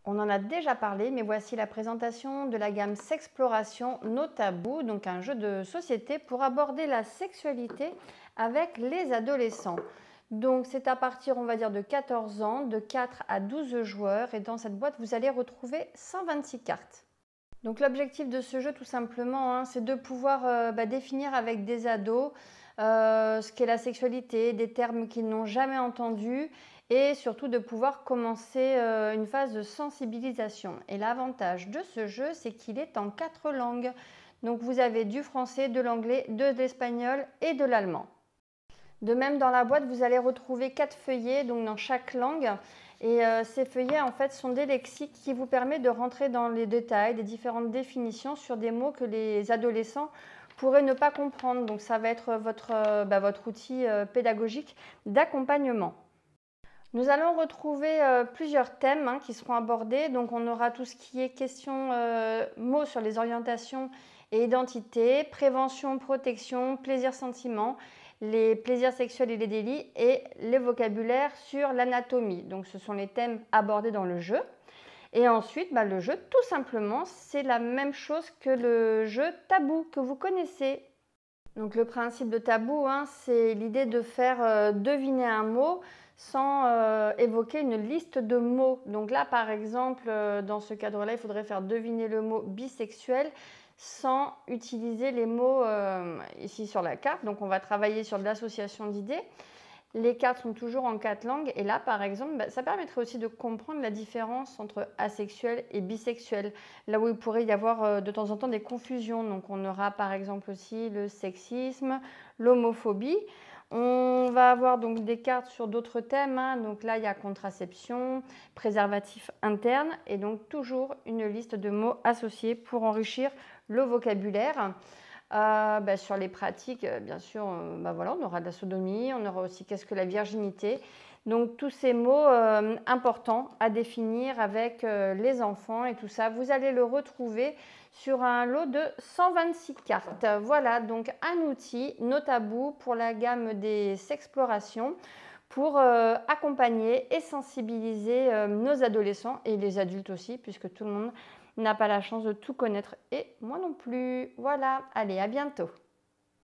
On en a déjà parlé, mais voici la présentation de la gamme Sexploration No Tabou, donc un jeu de société pour aborder la sexualité avec les adolescents. Donc c'est à partir, on va dire, de 14 ans, de 4 à 12 joueurs, et dans cette boîte, vous allez retrouver 126 cartes. Donc l'objectif de ce jeu, tout simplement, c'est de pouvoir définir avec des ados ce qu'est la sexualité, des termes qu'ils n'ont jamais entendus, et surtout de pouvoir commencer une phase de sensibilisation. Et l'avantage de ce jeu, c'est qu'il est en 4 langues. Donc vous avez du français, de l'anglais, de l'espagnol et de l'allemand. De même, dans la boîte, vous allez retrouver 4 feuillets, donc dans chaque langue. Et ces feuillets, en fait, sont des lexiques qui vous permettent de rentrer dans les détails des différentes définitions sur des mots que les adolescents pourraient ne pas comprendre. Donc ça va être votre outil pédagogique d'accompagnement. Nous allons retrouver plusieurs thèmes qui seront abordés. Donc on aura tout ce qui est question mots sur les orientations et identités, prévention, protection, plaisir, sentiment, les plaisirs sexuels et les délits, et les vocabulaires sur l'anatomie. Donc ce sont les thèmes abordés dans le jeu. Et ensuite, le jeu, tout simplement, c'est la même chose que le jeu Tabou que vous connaissez. Donc le principe de Tabou, c'est l'idée de faire deviner un mot sans évoquer une liste de mots. Donc là, par exemple, dans ce cadre-là, il faudrait faire deviner le mot bisexuel sans utiliser les mots ici sur la carte. Donc on va travailler sur de l'association d'idées. Les cartes sont toujours en 4 langues, et là par exemple, ça permettrait aussi de comprendre la différence entre asexuel et bisexuel, là où il pourrait y avoir de temps en temps des confusions. Donc on aura par exemple aussi le sexisme, l'homophobie. On va avoir donc des cartes sur d'autres thèmes, donc là il y a contraception, préservatif interne, et donc toujours une liste de mots associés pour enrichir le vocabulaire. Sur les pratiques, bien sûr, on aura de la sodomie, on aura aussi qu'est-ce que la virginité. Donc tous ces mots importants à définir avec les enfants, et tout ça, vous allez le retrouver sur un lot de 126 cartes. Voilà donc un outil No Tabou pour la gamme des Sexplorations pour accompagner et sensibiliser nos adolescents et les adultes aussi, puisque tout le monde n'a pas la chance de tout connaître, et moi non plus. Voilà, allez, à bientôt.